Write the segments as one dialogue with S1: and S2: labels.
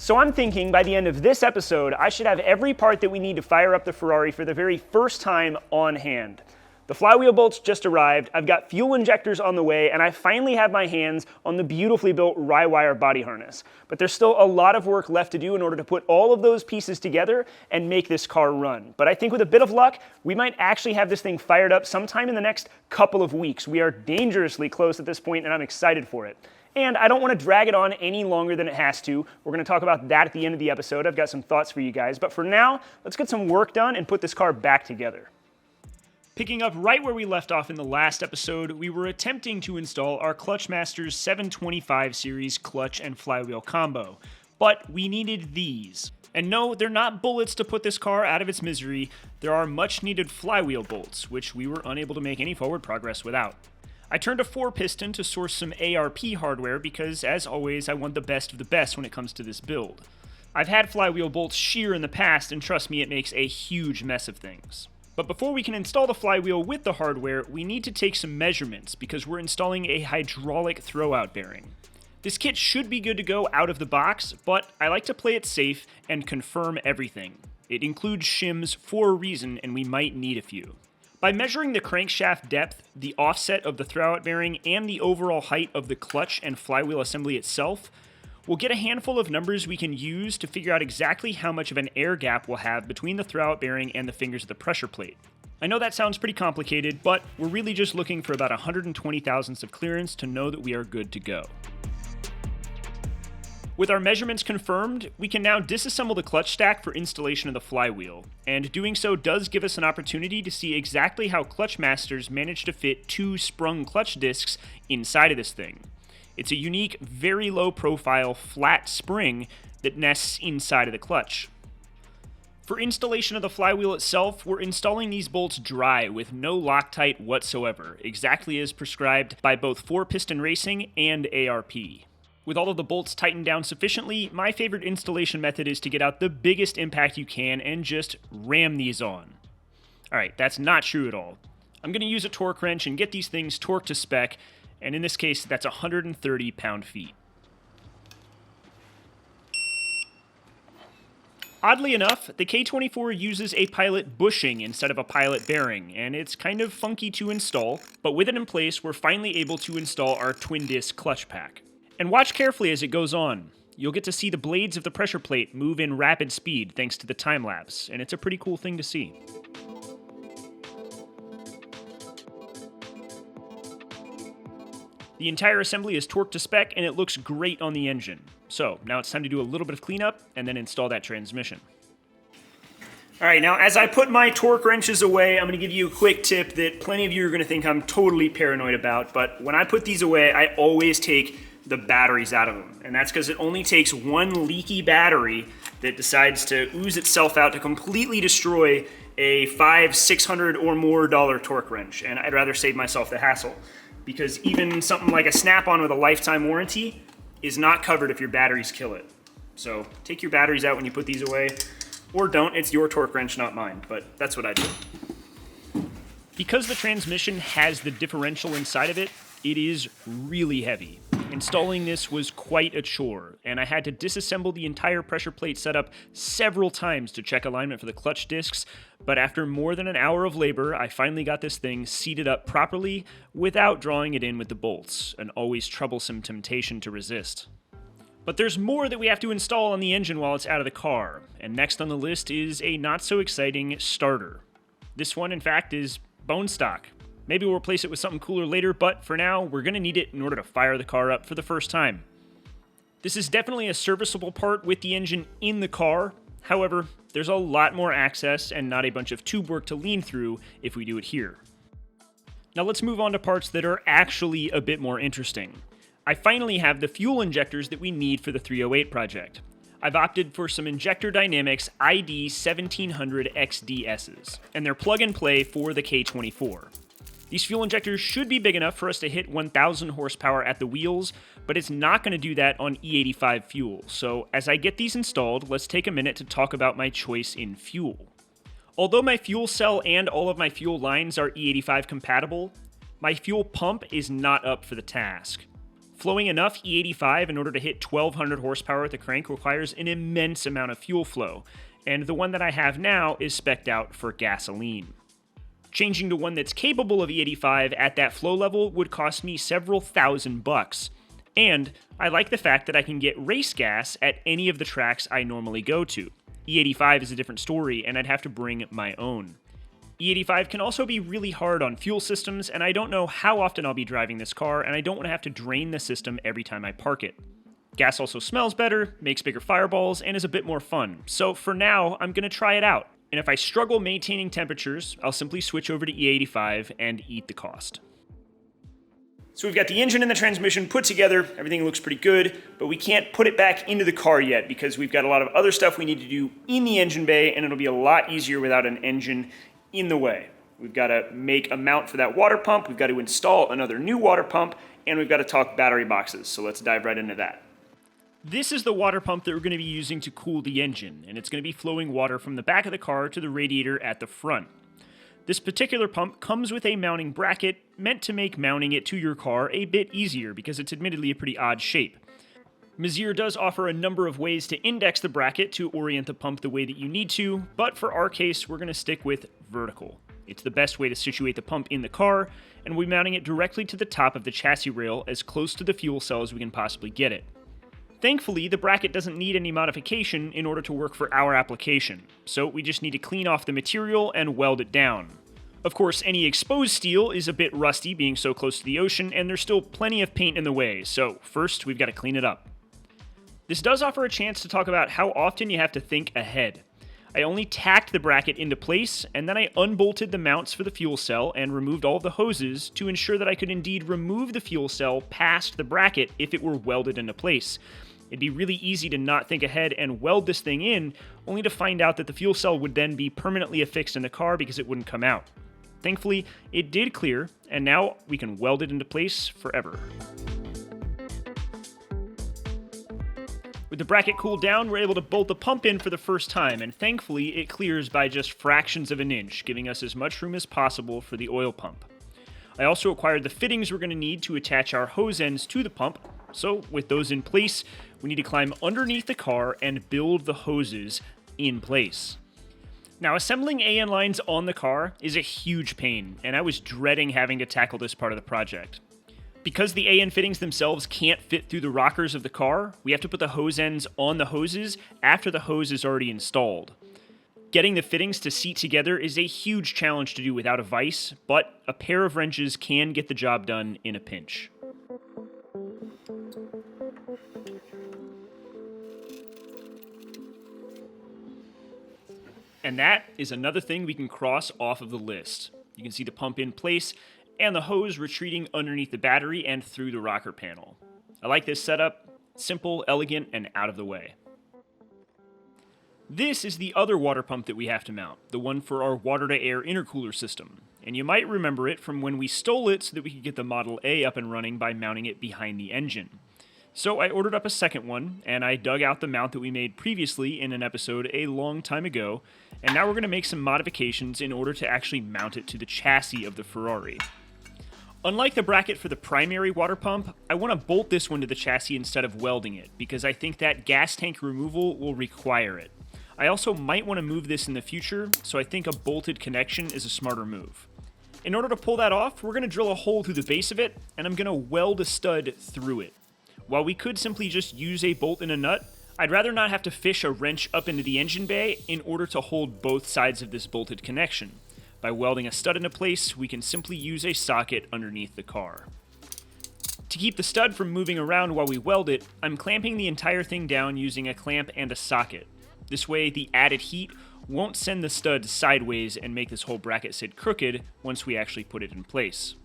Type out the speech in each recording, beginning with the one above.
S1: So I'm thinking by the end of this episode, I should have every part that we need to fire up the Ferrari for the very first time on hand. The flywheel bolts just arrived, I've got fuel injectors on the way, and I finally have my hands on the beautifully built Rywire body harness. But there's still a lot of work left to do in order to put all of those pieces together and make this car run. But I think with a bit of luck, we might actually have this thing fired up sometime in the next couple of weeks. We are dangerously close at this point, and I'm excited for it. And I don't want to drag it on any longer than it has to. We're going to talk about that at the end of the episode. I've got some thoughts for you guys. But for now, let's get some work done and put this car back together. Picking up right where we left off in the last episode, we were attempting to install our Clutchmaster's 725 series clutch and flywheel combo, but we needed these. And no, they're not bullets to put this car out of its misery, there are much needed flywheel bolts, which we were unable to make any forward progress without. I turned to 4-piston to source some ARP hardware because, as always, I want the best of the best when it comes to this build. I've had flywheel bolts shear in the past, and trust me, it makes a huge mess of things. But before we can install the flywheel with the hardware, we need to take some measurements because we're installing a hydraulic throwout bearing. This kit should be good to go out of the box, but I like to play it safe and confirm everything. It includes shims for a reason, and we might need a few. By measuring the crankshaft depth, the offset of the throwout bearing, and the overall height of the clutch and flywheel assembly itself, we'll get a handful of numbers we can use to figure out exactly how much of an air gap we'll have between the throwout bearing and the fingers of the pressure plate. I know that sounds pretty complicated, but we're really just looking for about 120 thousandths of clearance to know that we are good to go. With our measurements confirmed, we can now disassemble the clutch stack for installation of the flywheel, and doing so does give us an opportunity to see exactly how Clutchmasters managed to fit 2 sprung clutch discs inside of this thing. It's a unique, very low profile, flat spring that nests inside of the clutch. For installation of the flywheel itself, we're installing these bolts dry with no Loctite whatsoever, exactly as prescribed by both 4-piston racing and ARP. With all of the bolts tightened down sufficiently, my favorite installation method is to get out the biggest impact you can and just ram these on. Alright, that's not true at all. I'm going to use a torque wrench and get these things torqued to spec, and in this case, that's 130 pound-feet. Oddly enough, the K24 uses a pilot bushing instead of a pilot bearing, and it's kind of funky to install, but with it in place, we're finally able to install our twin-disc clutch pack. And watch carefully as it goes on. You'll get to see the blades of the pressure plate move in rapid speed thanks to the time-lapse, and it's a pretty cool thing to see. The entire assembly is torqued to spec, and it looks great on the engine. So, now it's time to do a little bit of cleanup, and then install that transmission. Alright, now as I put my torque wrenches away, I'm going to give you a quick tip that plenty of you are going to think I'm totally paranoid about, but when I put these away, I always take the batteries out of them. And that's because it only takes one leaky battery that decides to ooze itself out to completely destroy a $500-600 or more torque wrench, and I'd rather save myself the hassle. Because even something like a Snap-on with a lifetime warranty is not covered if your batteries kill it. So take your batteries out when you put these away, or don't. It's your torque wrench, not mine, but that's what I do. Because the transmission has the differential inside of it, it is really heavy. Installing this was quite a chore, and I had to disassemble the entire pressure plate setup several times to check alignment for the clutch discs, but after more than an hour of labor, I finally got this thing seated up properly without drawing it in with the bolts, an always troublesome temptation to resist. But there's more that we have to install on the engine while it's out of the car, and next on the list is a not-so-exciting starter. This one, in fact, is bone stock. Maybe we'll replace it with something cooler later, but for now, we're going to need it in order to fire the car up for the first time. This is definitely a serviceable part with the engine in the car. However, there's a lot more access and not a bunch of tube work to lean through if we do it here. Now let's move on to parts that are actually a bit more interesting. I finally have the fuel injectors that we need for the 308 project. I've opted for some Injector Dynamics ID 1700 XDSs, and they're plug and play for the K24. These fuel injectors should be big enough for us to hit 1,000 horsepower at the wheels, but it's not going to do that on E85 fuel. So as I get these installed, let's take a minute to talk about my choice in fuel. Although my fuel cell and all of my fuel lines are E85 compatible, my fuel pump is not up for the task. Flowing enough E85 in order to hit 1200 horsepower at the crank requires an immense amount of fuel flow, and the one that I have now is spec'd out for gasoline. Changing to one that's capable of E85 at that flow level would cost me several $1,000s, and I like the fact that I can get race gas at any of the tracks I normally go to. E85 is a different story, and I'd have to bring my own. E85 can also be really hard on fuel systems, and I don't know how often I'll be driving this car, and I don't want to have to drain the system every time I park it. Gas also smells better, makes bigger fireballs, and is a bit more fun, so for now, I'm going to try it out. And if I struggle maintaining temperatures, I'll simply switch over to E85 and eat the cost. So we've got the engine and the transmission put together, everything looks pretty good, but we can't put it back into the car yet because we've got a lot of other stuff we need to do in the engine bay, and it'll be a lot easier without an engine in the way. We've got to make a mount for that water pump, we've got to install another new water pump, and we've got to talk battery boxes, so let's dive right into that. This is the water pump that we're going to be using to cool the engine, and it's going to be flowing water from the back of the car to the radiator at the front. This particular pump comes with a mounting bracket meant to make mounting it to your car a bit easier because it's admittedly a pretty odd shape. Mazir does offer a number of ways to index the bracket to orient the pump the way that you need to, but for our case, we're going to stick with vertical. It's the best way to situate the pump in the car, and we're mounting it directly to the top of the chassis rail as close to the fuel cell as we can possibly get it. Thankfully, the bracket doesn't need any modification in order to work for our application, so we just need to clean off the material and weld it down. Of course, any exposed steel is a bit rusty being so close to the ocean, and there's still plenty of paint in the way, so first we've got to clean it up. This does offer a chance to talk about how often you have to think ahead. I only tacked the bracket into place, and then I unbolted the mounts for the fuel cell and removed all of the hoses to ensure that I could indeed remove the fuel cell past the bracket if it were welded into place. It'd be really easy to not think ahead and weld this thing in, only to find out that the fuel cell would then be permanently affixed in the car because it wouldn't come out. Thankfully, it did clear, and now we can weld it into place forever. With the bracket cooled down, we're able to bolt the pump in for the first time, and thankfully it clears by just fractions of an inch, giving us as much room as possible for the oil pump. I also acquired the fittings we're going to need to attach our hose ends to the pump, so with those in place, we need to climb underneath the car and build the hoses in place. Now, assembling AN lines on the car is a huge pain, and I was dreading having to tackle this part of the project. Because the AN fittings themselves can't fit through the rockers of the car, we have to put the hose ends on the hoses after the hose is already installed. Getting the fittings to seat together is a huge challenge to do without a vise, but a pair of wrenches can get the job done in a pinch. And that is another thing we can cross off of the list. You can see the pump in place and the hose retreating underneath the battery and through the rocker panel. I like this setup. Simple, elegant, and out of the way. This is the other water pump that we have to mount, the one for our water-to-air intercooler system. And you might remember it from when we stole it so that we could get the Model A up and running by mounting it behind the engine. So I ordered up a second one, and I dug out the mount that we made previously in an episode a long time ago, and now we're going to make some modifications in order to actually mount it to the chassis of the Ferrari. Unlike the bracket for the primary water pump, I want to bolt this one to the chassis instead of welding it, because I think that gas tank removal will require it. I also might want to move this in the future, so I think a bolted connection is a smarter move. In order to pull that off, we're going to drill a hole through the base of it, and I'm going to weld a stud through it. While we could simply just use a bolt and a nut, I'd rather not have to fish a wrench up into the engine bay in order to hold both sides of this bolted connection. By welding a stud into place, we can simply use a socket underneath the car. To keep the stud from moving around while we weld it, I'm clamping the entire thing down using a clamp and a socket. This way, the added heat won't send the stud sideways and make this whole bracket sit crooked once we actually put it in place.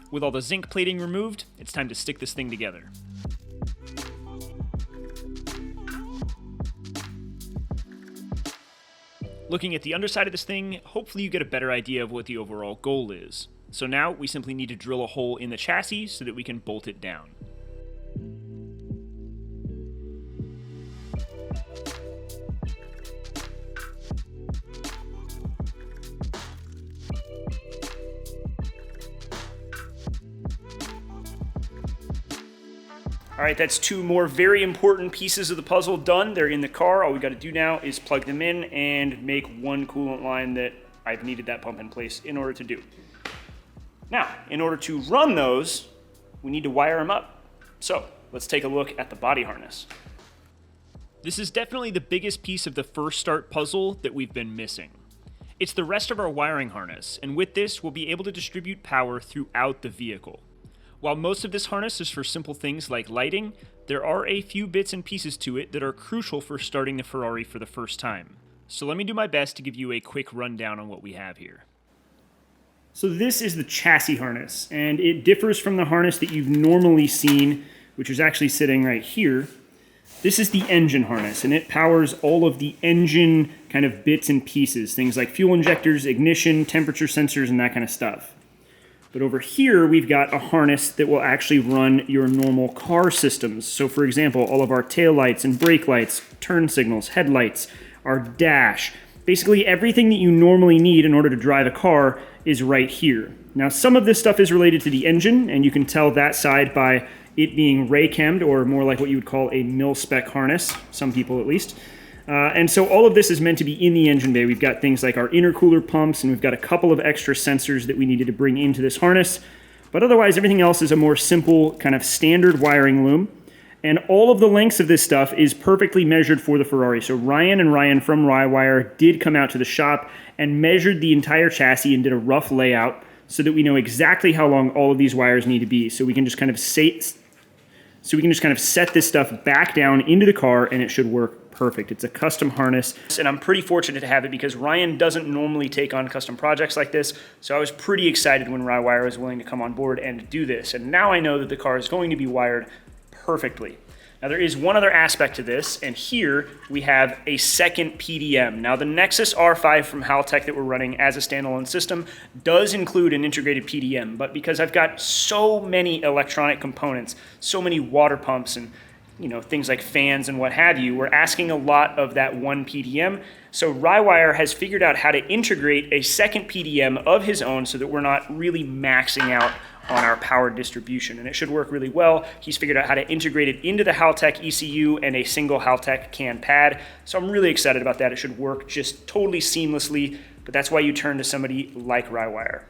S1: With all the zinc plating removed, it's time to stick this thing together. Looking at the underside of this thing, hopefully you get a better idea of what the overall goal is. So now we simply need to drill a hole in the chassis so that we can bolt it down. All right, that's two more very important pieces of the puzzle done. They're in the car. All we got to do now is plug them in and make one coolant line that I've needed that pump in place in order to do. Now, in order to run those, we need to wire them up. So let's take a look at the body harness. This is definitely the biggest piece of the first start puzzle that we've been missing. It's the rest of our wiring harness, and with this, we'll be able to distribute power throughout the vehicle. While most of this harness is for simple things like lighting, there are a few bits and pieces to it that are crucial for starting the Ferrari for the first time. So let me do my best to give you a quick rundown on what we have here. So this is the chassis harness, and it differs from the harness that you've normally seen, which is actually sitting right here. This is the engine harness, and it powers all of the engine kind of bits and pieces, things like fuel injectors, ignition, temperature sensors, and that kind of stuff. But over here, we've got a harness that will actually run your normal car systems. So for example, all of our tail lights and brake lights, turn signals, headlights, our dash, basically everything that you normally need in order to drive a car is right here. Now, some of this stuff is related to the engine, and you can tell that side by it being ray-chemmed, or more like what you would call a mil-spec harness, some people at least. And so all of this is meant to be in the engine bay. We've got things like our intercooler pumps, and we've got a couple of extra sensors that we needed to bring into this harness. But otherwise, everything else is a more simple kind of standard wiring loom. And all of the lengths of this stuff is perfectly measured for the Ferrari. So Ryan from Rywire did come out to the shop and measured the entire chassis and did a rough layout so that we know exactly how long all of these wires need to be. So we can just kind of set this stuff back down into the car, and it should work perfect. It's a custom harness, and I'm pretty fortunate to have it because Ryan doesn't normally take on custom projects like this, so I was pretty excited when Rywire was willing to come on board and do this, and now I know that the car is going to be wired perfectly. Now there is one other aspect to this, and here we have a second PDM. Now the Nexus R5 from Haltech that we're running as a standalone system does include an integrated PDM, but because I've got so many electronic components, so many water pumps and things like fans and what have you, we're asking a lot of that one PDM. So Rywire has figured out how to integrate a second PDM of his own so that we're not really maxing out on our power distribution, and it should work really well. He's figured out how to integrate it into the Haltech ECU and a single Haltech CAN pad, so I'm really excited about that. It should work just totally seamlessly, but that's why you turn to somebody like Rywire.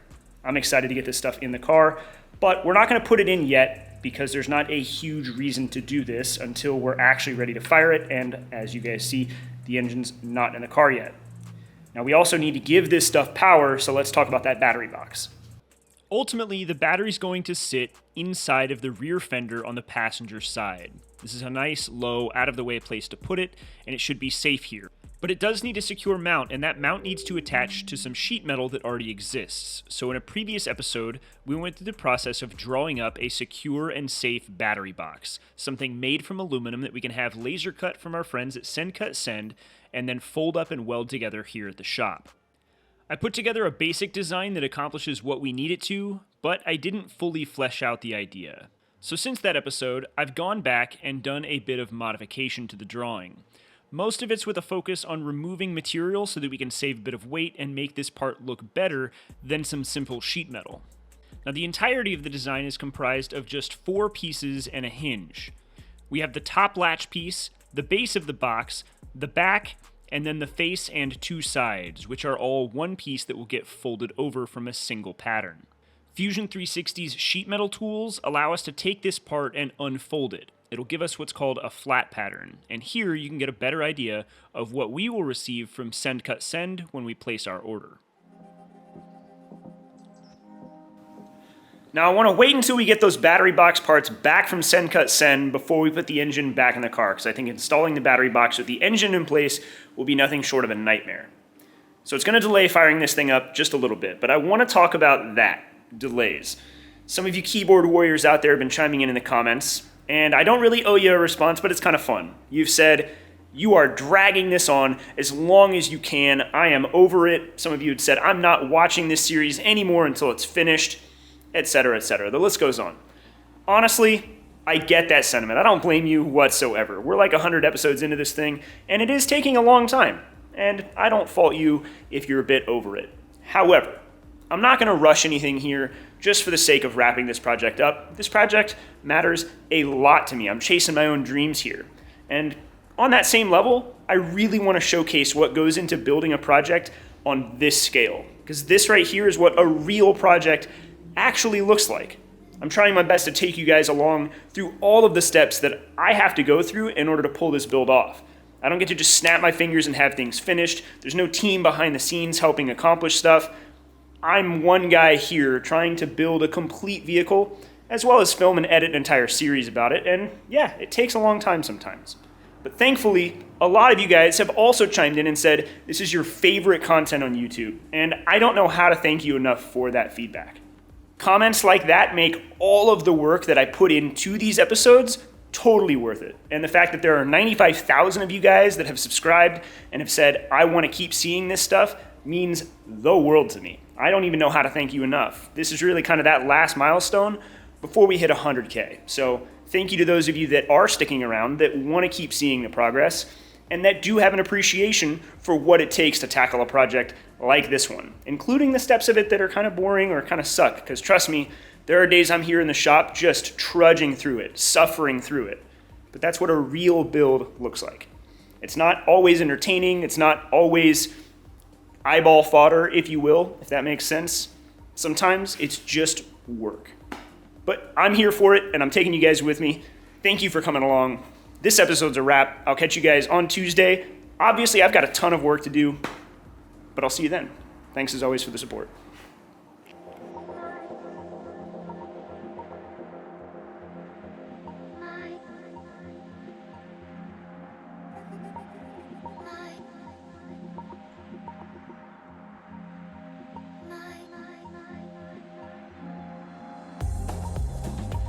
S1: I'm excited to get this stuff in the car, but we're not going to put it in yet because there's not a huge reason to do this until we're actually ready to fire it, and as you guys see, the engine's not in the car yet. Now we also need to give this stuff power, so let's talk about that battery box. Ultimately, the battery's going to sit inside of the rear fender on the passenger side. This is a nice, low, out-of-the-way place to put it, and it should be safe here. But it does need a secure mount, and that mount needs to attach to some sheet metal that already exists. So in a previous episode, we went through the process of drawing up a secure and safe battery box, something made from aluminum that we can have laser cut from our friends at Send Cut Send, and then fold up and weld together here at the shop. I put together a basic design that accomplishes what we need it to, but I didn't fully flesh out the idea. So since that episode, I've gone back and done a bit of modification to the drawing. Most of it's with a focus on removing material so that we can save a bit of weight and make this part look better than some simple sheet metal. Now the entirety of the design is comprised of just 4 pieces and a hinge. We have the top latch piece, the base of the box, the back, and then the face and 2 sides, which are all one piece that will get folded over from a single pattern. Fusion 360's sheet metal tools allow us to take this part and unfold it. It'll give us what's called a flat pattern, and here you can get a better idea of what we will receive from Send Cut Send when we place our order. Now I want to wait until we get those battery box parts back from Send Cut Send before we put the engine back in the car, because I think installing the battery box with the engine in place will be nothing short of a nightmare. So it's going to delay firing this thing up just a little bit, but I want to talk about that, delays. Some of you keyboard warriors out there have been chiming in the comments, and I don't really owe you a response, but it's kind of fun. You've said, you are dragging this on as long as you can. I am over it. Some of you had said, I'm not watching this series anymore until it's finished, etc., etc. The list goes on. Honestly, I get that sentiment. I don't blame you whatsoever. We're like 100 episodes into this thing, and it is taking a long time. And I don't fault you if you're a bit over it. However, I'm not going to rush anything here. just for the sake of wrapping this project up. This project matters a lot to me. I'm chasing my own dreams here. And on that same level, I really want to showcase what goes into building a project on this scale, because this right here is what a real project actually looks like. I'm trying my best to take you guys along through all of the steps that I have to go through in order to pull this build off. I don't get to just snap my fingers and have things finished. There's no team behind the scenes helping accomplish stuff. I'm one guy here trying to build a complete vehicle, as well as film and edit an entire series about it, and yeah, it takes a long time sometimes. But thankfully, a lot of you guys have also chimed in and said this is your favorite content on YouTube, and I don't know how to thank you enough for that feedback. Comments like that make all of the work that I put into these episodes totally worth it. And the fact that there are 95,000 of you guys that have subscribed and have said, I want to keep seeing this stuff, means the world to me. I don't even know how to thank you enough. This is really kind of that last milestone before we hit 100K. So thank you to those of you that are sticking around, that want to keep seeing the progress, and that do have an appreciation for what it takes to tackle a project like this one, including the steps of it that are kind of boring or kind of suck, because trust me, there are days I'm here in the shop just trudging through it, suffering through it. But that's what a real build looks like. It's not always entertaining, it's not always eyeball fodder, if you will, if that makes sense. Sometimes it's just work. But I'm here for it, and I'm taking you guys with me. Thank you for coming along. This episode's a wrap. I'll catch you guys on Tuesday. Obviously, I've got a ton of work to do, but I'll see you then. Thanks as always for the support.